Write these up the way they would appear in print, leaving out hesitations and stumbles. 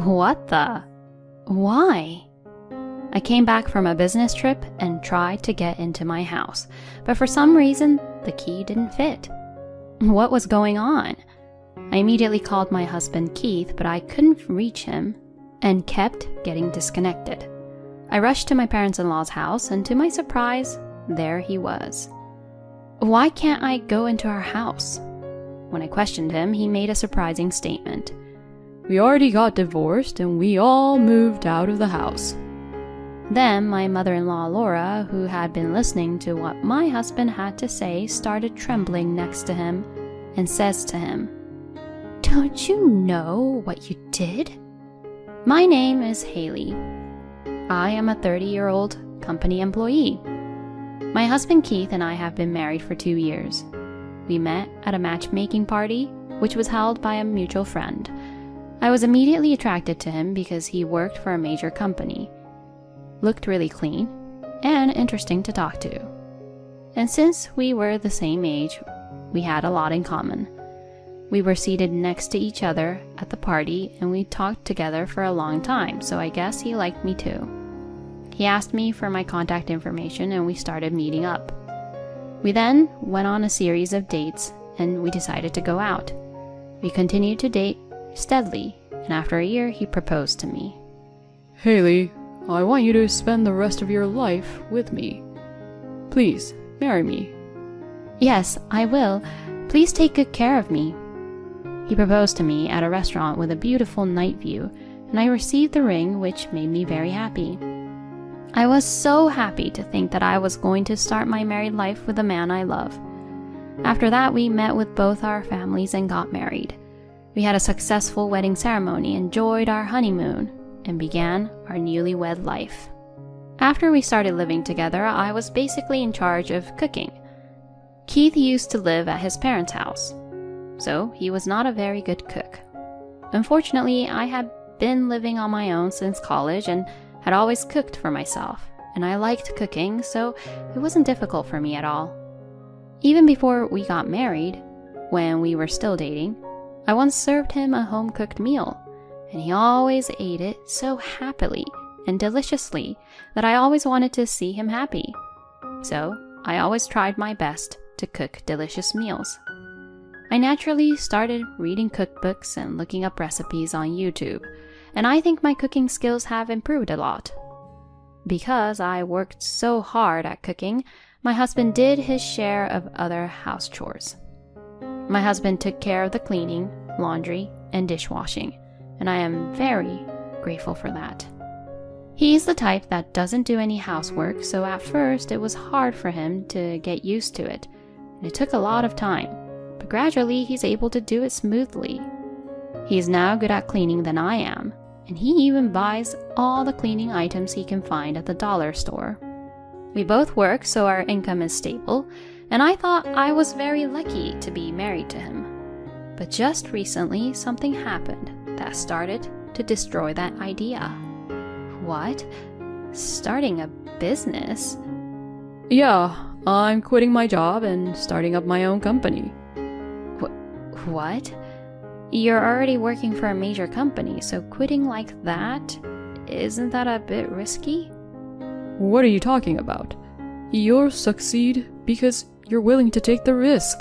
What the? Why? I came back from a business trip and tried to get into my house, but for some reason, the key didn't fit. What was going on? I immediately called my husband Keith, but I couldn't reach him and kept getting disconnected. I rushed to my parents-in-law's house, and to my surprise, there he was. Why can't I go into our house? When I questioned him, he made a surprising statement. We already got divorced and we all moved out of the house. Then my mother-in-law Laura, who had been listening to what my husband had to say, started trembling next to him and says to him, "Don't you know what you did?" My name is Haley. I am a 30-year-old company employee. My husband Keith and I have been married for 2 years. We met at a matchmaking party, which was held by a mutual friend. I was immediately attracted to him because he worked for a major company, looked really clean, and interesting to talk to. And since we were the same age, we had a lot in common. We were seated next to each other at the party, and we talked together for a long time, so I guess he liked me too. He asked me for my contact information, and we started meeting up. We then went on a series of dates, and we decided to go out. We continued to date steadily, and after a year, he proposed to me. Haley, I want you to spend the rest of your life with me. Please, marry me. Yes, I will. Please take good care of me. He proposed to me at a restaurant with a beautiful night view, and I received the ring, which made me very happy. I was so happy to think that I was going to start my married life with a man I love. After that, we met with both our families and got married. We had a successful wedding ceremony, enjoyed our honeymoon, and began our newlywed life. After we started living together, I was basically in charge of cooking. Keith used to live at his parents' house, so he was not a very good cook. Unfortunately, I had been living on my own since college and had always cooked for myself, and I liked cooking, so it wasn't difficult for me at all. Even before we got married, when we were still dating, I once served him a home-cooked meal, and he always ate it so happily and deliciously that I always wanted to see him happy. So I always tried my best to cook delicious meals. I naturally started reading cookbooks and looking up recipes on YouTube, and I think my cooking skills have improved a lot. Because I worked so hard at cooking, my husband did his share of other house chores. My husband took care of the cleaning, laundry, and dishwashing, and I am very grateful for that. He's the type that doesn't do any housework, so at first it was hard for him to get used to it, and it took a lot of time, but gradually he's able to do it smoothly. He is now good at cleaning than I am, and he even buys all the cleaning items he can find at the dollar store. We both work, so our income is stable, and I thought I was very lucky to be married to him. But just recently, something happened that started to destroy that idea. What? Starting a business? Yeah, I'm quitting my job and starting up my own company. What? You're already working for a major company, so quitting like that, isn't that a bit risky? What are you talking about? You'll succeed because you're willing to take the risk.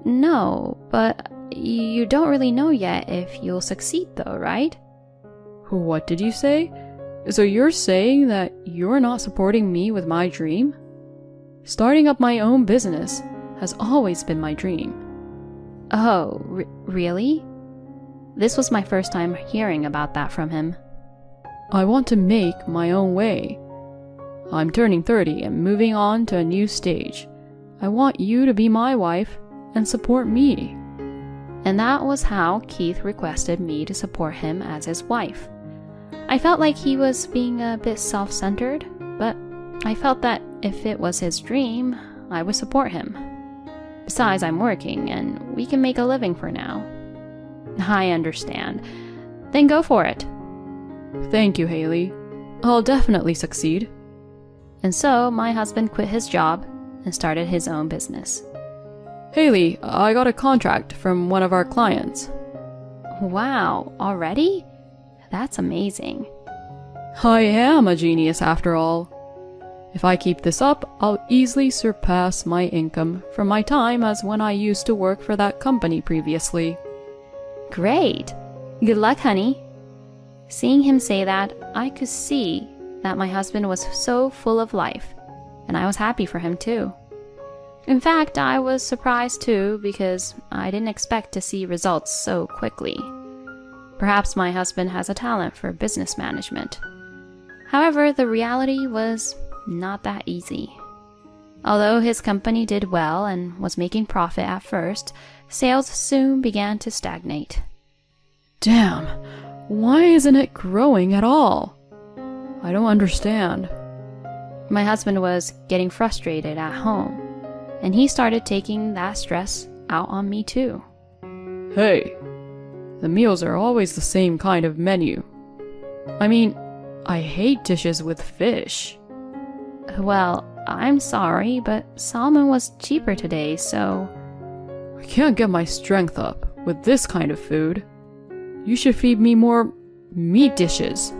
No, but you don't really know yet if you'll succeed though, right? What did you say? So you're saying that you're not supporting me with my dream? Starting up my own business has always been my dream. Oh, really? This was my first time hearing about that from him. I want to make my own way. I'm turning 30 and moving on to a new stage. I want you to be my wife and support me. And that was how Keith requested me to support him as his wife. I felt like he was being a bit self-centered, but I felt that if it was his dream, I would support him. Besides, I'm working, and we can make a living for now. I understand. Then go for it. Thank you, Haley. I'll definitely succeed. And so, my husband quit his job and started his own business. Haley, I got a contract from one of our clients. Wow, already? That's amazing. I am a genius after all. If I keep this up, I'll easily surpass my income from my time as when I used to work for that company previously. Great. Good luck, honey. Seeing him say that, I could see that my husband was so full of life, and I was happy for him too. In fact, I was surprised too because I didn't expect to see results so quickly. Perhaps my husband has a talent for business management. However, the reality was not that easy. Although his company did well and was making profit at first, sales soon began to stagnate. Damn, why isn't it growing at all? I don't understand. My husband was getting frustrated at home, and he started taking that stress out on me too. Hey, the meals are always the same kind of menu. I mean, I hate dishes with fish. Well, I'm sorry, but salmon was cheaper today, so... I can't get my strength up with this kind of food. You should feed me more meat dishes.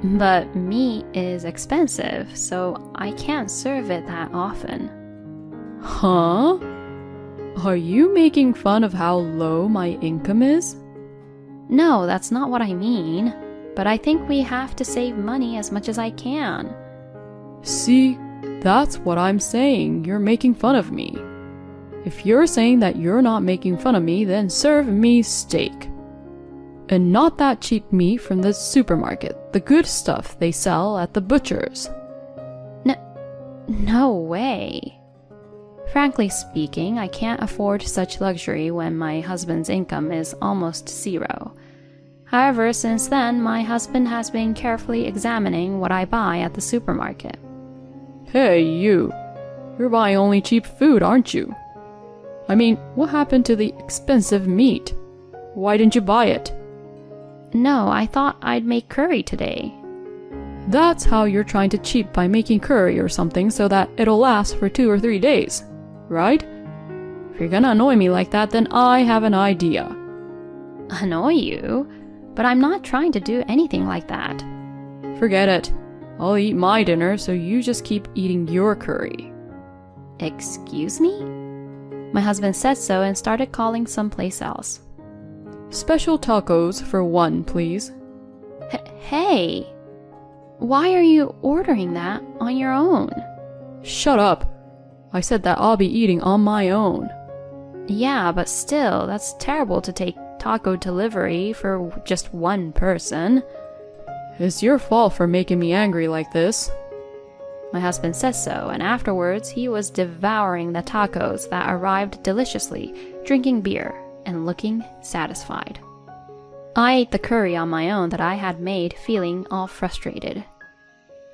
But meat is expensive, so I can't serve it that often. Huh? Are you making fun of how low my income is? No, that's not what I mean. But I think we have to save money as much as I can. See, that's what I'm saying. You're making fun of me. If you're saying that you're not making fun of me, then serve me steak. And not that cheap meat from the supermarket, the good stuff they sell at the butcher's. No way. Frankly speaking, I can't afford such luxury when my husband's income is almost zero. However, since then, my husband has been carefully examining what I buy at the supermarket. Hey, you. You're buying only cheap food, aren't you? I mean, what happened to the expensive meat? Why didn't you buy it? No, I thought I'd make curry today. That's how you're trying to cheat by making curry or something so that it'll last for 2 or 3 days, right? If you're gonna annoy me like that, then I have an idea. Annoy you? But I'm not trying to do anything like that. Forget it. I'll eat my dinner, so you just keep eating your curry. Excuse me? My husband said so and started calling someplace else. Special tacos for 1, please. Hey! Why are you ordering that on your own? Shut up. I said that I'll be eating on my own. Yeah, but still, that's terrible to take taco delivery for just one person. It's your fault for making me angry like this. My husband says so, and afterwards he was devouring the tacos that arrived deliciously, drinking beer, and looking satisfied. I ate the curry on my own that I had made, feeling all frustrated.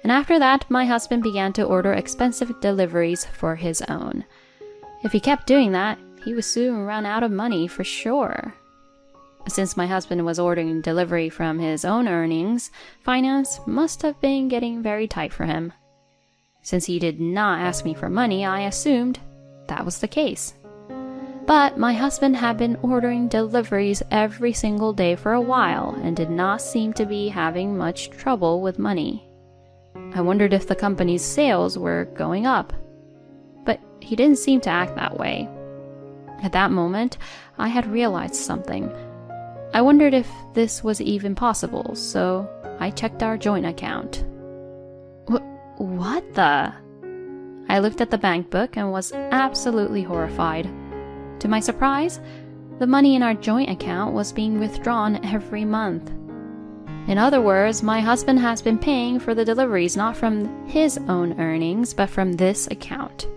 And after that, my husband began to order expensive deliveries for his own. If he kept doing that, he would soon run out of money for sure. Since my husband was ordering delivery from his own earnings, finance must have been getting very tight for him. Since he did not ask me for money, I assumed that was the case. But my husband had been ordering deliveries every single day for a while and did not seem to be having much trouble with money. I wondered if the company's sales were going up. But he didn't seem to act that way. At that moment, I had realized something. I wondered if this was even possible, so I checked our joint account. What the? I looked at the bank book and was absolutely horrified. To my surprise, the money in our joint account was being withdrawn every month. In other words, my husband has been paying for the deliveries not from his own earnings, but from this account.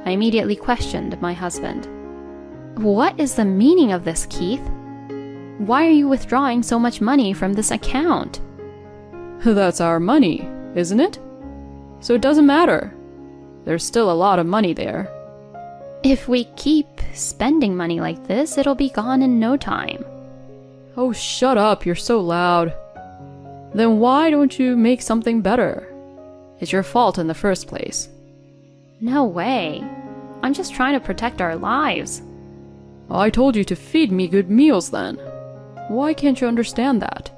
I immediately questioned my husband. What is the meaning of this, Keith? Why are you withdrawing so much money from this account? That's our money, isn't it? So it doesn't matter. There's still a lot of money there. If we keep spending money like this, it'll be gone in no time. Oh, shut up, you're so loud. Then why don't you make something better? It's your fault in the first place. No way. I'm just trying to protect our lives. I told you to feed me good meals then. Why can't you understand that?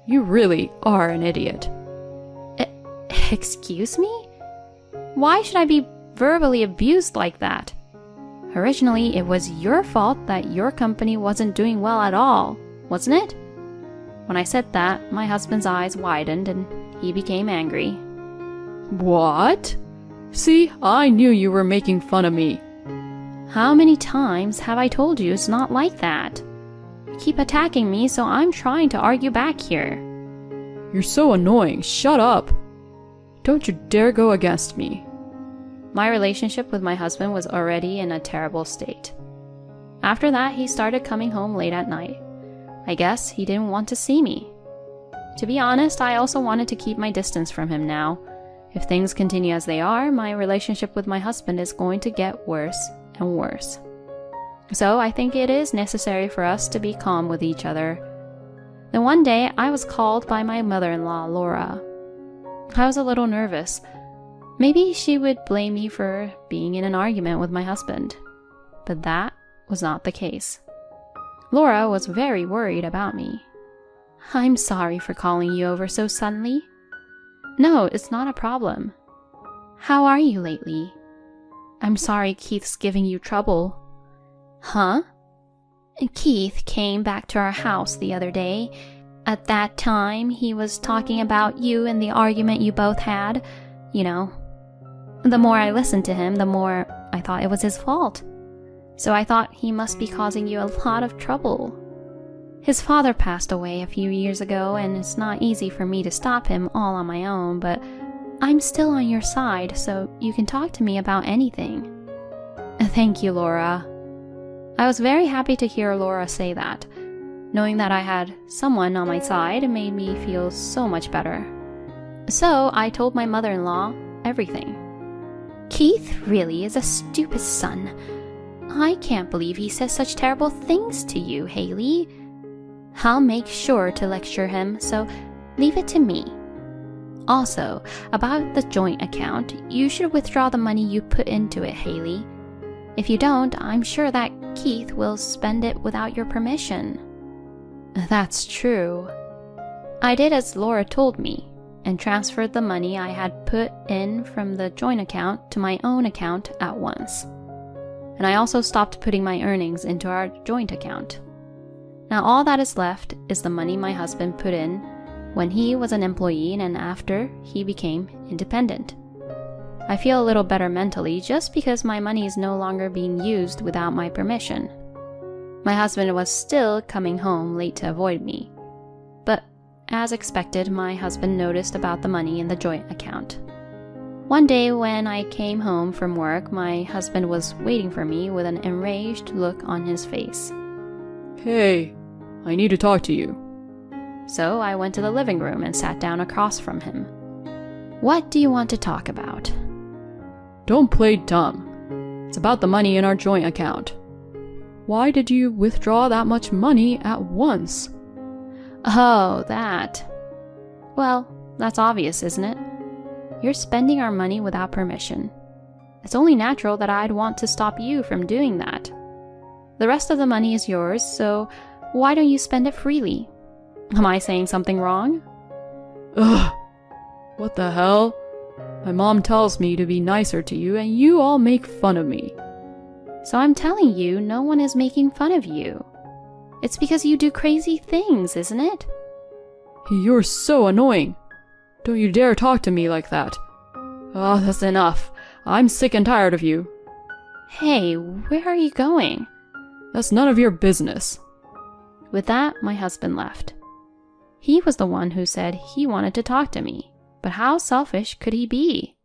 You really are an idiot. Excuse me? Why should I be verbally abused like that? Originally, it was your fault that your company wasn't doing well at all, wasn't it? When I said that, my husband's eyes widened and he became angry. What? See, I knew you were making fun of me. How many times have I told you it's not like that? You keep attacking me, so I'm trying to argue back here. You're so annoying. Shut up. Don't you dare go against me. My relationship with my husband was already in a terrible state. After that, he started coming home late at night. I guess he didn't want to see me. To be honest, I also wanted to keep my distance from him now. If things continue as they are, my relationship with my husband is going to get worse and worse. So I think it is necessary for us to be calm with each other. Then one day, I was called by my mother-in-law, Laura. I was a little nervous. Maybe she would blame me for being in an argument with my husband. But that was not the case. Laura was very worried about me. I'm sorry for calling you over so suddenly. No, it's not a problem. How are you lately? I'm sorry Keith's giving you trouble. Huh? Keith came back to our house the other day. At that time, he was talking about you and the argument you both had. You know. The more I listened to him, the more I thought it was his fault. So I thought he must be causing you a lot of trouble. His father passed away a few years ago, and it's not easy for me to stop him all on my own, but I'm still on your side, so you can talk to me about anything. Thank you, Laura. I was very happy to hear Laura say that. Knowing that I had someone on my side made me feel so much better. So I told my mother-in-law everything. Keith really is a stupid son. I can't believe he says such terrible things to you, Haley. I'll make sure to lecture him, so leave it to me. Also, about the joint account, you should withdraw the money you put into it, Haley. If you don't, I'm sure that Keith will spend it without your permission. That's true. I did as Laura told me, and transferred the money I had put in from the joint account to my own account at once. And I also stopped putting my earnings into our joint account. Now all that is left is the money my husband put in when he was an employee and after he became independent. I feel a little better mentally just because my money is no longer being used without my permission. My husband was still coming home late to avoid me. But as expected, my husband noticed about the money in the joint account. One day when I came home from work, my husband was waiting for me with an enraged look on his face. Hey, I need to talk to you. So I went to the living room and sat down across from him. What do you want to talk about? Don't play dumb. It's about the money in our joint account. Why did you withdraw that much money at once? Oh, that. Well, that's obvious, isn't it? You're spending our money without permission. It's only natural that I'd want to stop you from doing that. The rest of the money is yours, so why don't you spend it freely? Am I saying something wrong? Ugh! What the hell? My mom tells me to be nicer to you, and you all make fun of me. So I'm telling you, no one is making fun of you. It's because you do crazy things, isn't it? You're so annoying. Don't you dare talk to me like that. Oh, that's enough. I'm sick and tired of you. Hey, where are you going? That's none of your business. With that, my husband left. He was the one who said he wanted to talk to me, but how selfish could he be?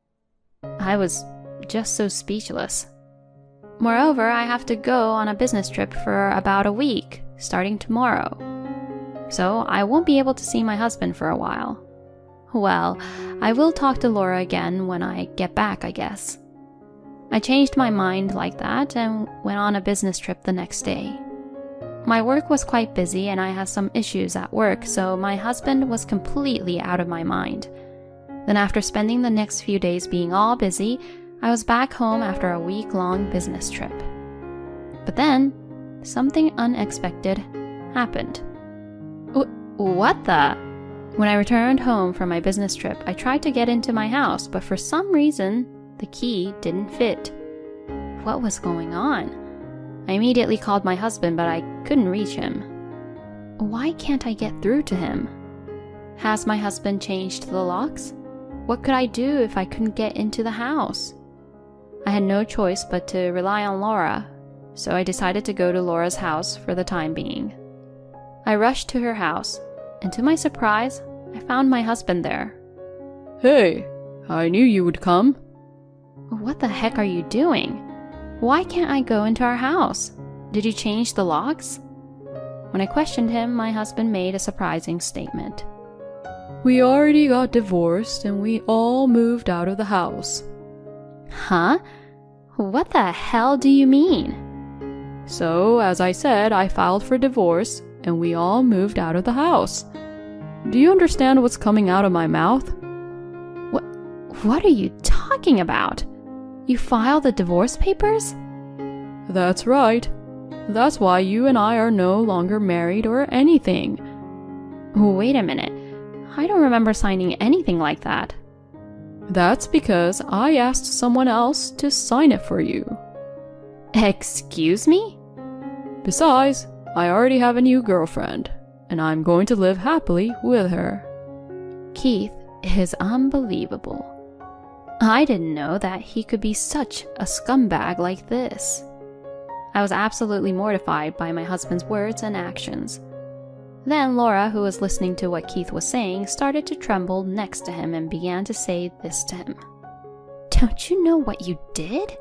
I was just so speechless. Moreover, I have to go on a business trip for about a week, starting tomorrow. So I won't be able to see my husband for a while. Well, I will talk to Laura again when I get back, I guess. I changed my mind like that and went on a business trip the next day. My work was quite busy and I had some issues at work, so my husband was completely out of my mind. Then after spending the next few days being all busy, I was back home after a week-long business trip. But then, something unexpected happened. What the? When I returned home from my business trip, I tried to get into my house, but for some reason, the key didn't fit. What was going on? I immediately called my husband, but I couldn't reach him. Why can't I get through to him? Has my husband changed the locks? What could I do if I couldn't get into the house? I had no choice but to rely on Laura, so I decided to go to Laura's house for the time being. I rushed to her house, and to my surprise, I found my husband there. Hey, I knew you would come. What the heck are you doing? Why can't I go into our house? Did you change the locks? When I questioned him, my husband made a surprising statement. We already got divorced and we all moved out of the house. Huh? What the hell do you mean? So, as I said, I filed for divorce and we all moved out of the house. Do you understand what's coming out of my mouth? What are you talking about? You filed the divorce papers? That's right. That's why you and I are no longer married or anything. Wait a minute. I don't remember signing anything like that. That's because I asked someone else to sign it for you. Excuse me? Besides, I already have a new girlfriend, and I'm going to live happily with her. Keith is unbelievable. I didn't know that he could be such a scumbag like this. I was absolutely mortified by my husband's words and actions. Then Laura, who was listening to what Keith was saying, started to tremble next to him and began to say this to him. Don't you know what you did?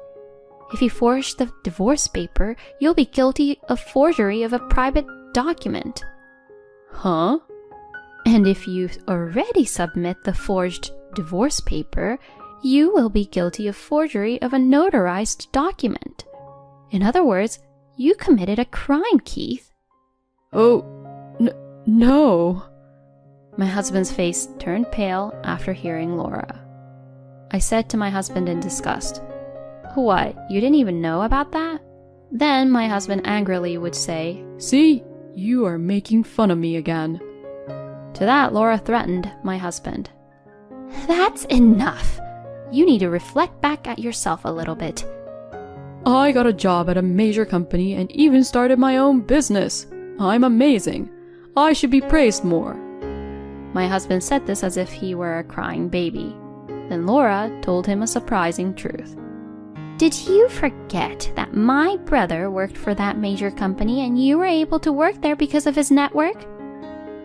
If you forged the divorce paper, you'll be guilty of forgery of a private document. Huh? And if you already submit the forged divorce paper, you will be guilty of forgery of a notarized document. In other words, you committed a crime, Keith. Oh, no. My husband's face turned pale after hearing Laura. I said to my husband in disgust, What, you didn't even know about that? Then my husband angrily would say, See, you are making fun of me again. To that, Laura threatened my husband. That's enough. You need to reflect back at yourself a little bit. I got a job at a major company and even started my own business. I'm amazing. I should be praised more. My husband said this as if he were a crying baby. Then Laura told him a surprising truth. Did you forget that my brother worked for that major company and you were able to work there because of his network?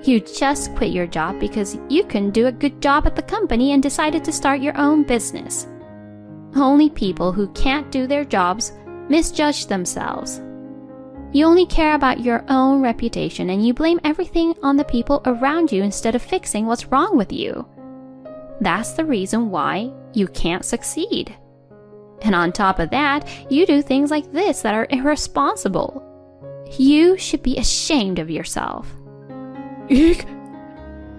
You just quit your job because you couldn't do a good job at the company and decided to start your own business. Only people who can't do their jobs misjudge themselves. You only care about your own reputation and you blame everything on the people around you instead of fixing what's wrong with you. That's the reason why you can't succeed. And on top of that, you do things like this that are irresponsible. You should be ashamed of yourself. Eek!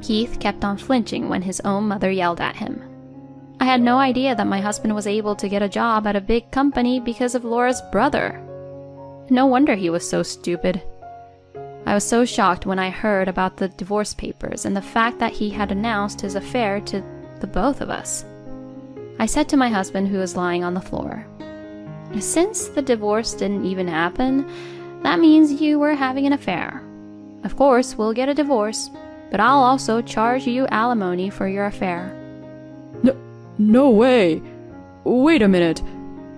Keith kept on flinching when his own mother yelled at him. I had no idea that my husband was able to get a job at a big company because of Laura's brother. No wonder he was so stupid. I was so shocked when I heard about the divorce papers and the fact that he had announced his affair to the both of us. I said to my husband, who was lying on the floor, Since the divorce didn't even happen, that means you were having an affair. Of course, we'll get a divorce, but I'll also charge you alimony for your affair. No way. Wait a minute.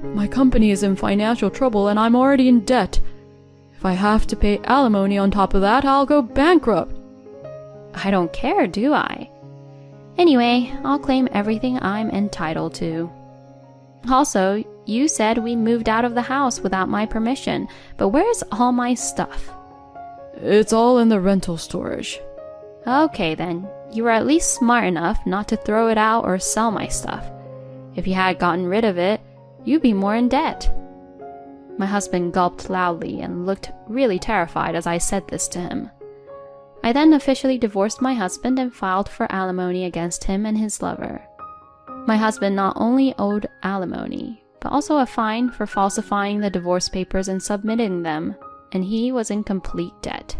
My company is in financial trouble and I'm already in debt. If I have to pay alimony on top of that, I'll go bankrupt. I don't care, do I? Anyway, I'll claim everything I'm entitled to. Also, you said we moved out of the house without my permission, but where's all my stuff? It's all in the rental storage. Okay then, you were at least smart enough not to throw it out or sell my stuff. If you had gotten rid of it, you'd be more in debt. My husband gulped loudly and looked really terrified as I said this to him. I then officially divorced my husband and filed for alimony against him and his lover. My husband not only owed alimony, but also a fine for falsifying the divorce papers and submitting them, and he was in complete debt.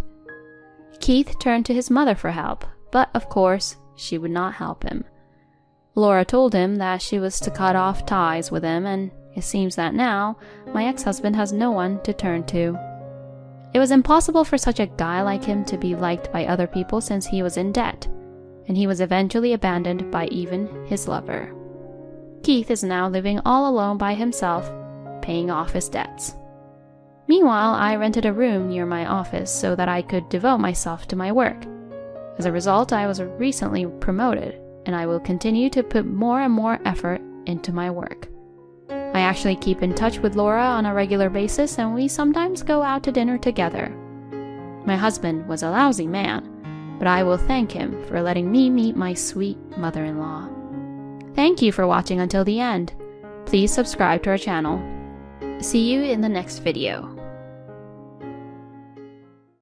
Keith turned to his mother for help, but of course, she would not help him. Laura told him that she was to cut off ties with him, and it seems that now my ex-husband has no one to turn to. It was impossible for such a guy like him to be liked by other people since he was in debt, and he was eventually abandoned by even his lover. Keith is now living all alone by himself, paying off his debts. Meanwhile, I rented a room near my office so that I could devote myself to my work. As a result, I was recently promoted, and I will continue to put more and more effort into my work. I actually keep in touch with Laura on a regular basis, and we sometimes go out to dinner together. My husband was a lousy man, but I will thank him for letting me meet my sweet mother-in-law. Thank you for watching until the end. Please subscribe to our channel. See you in the next video.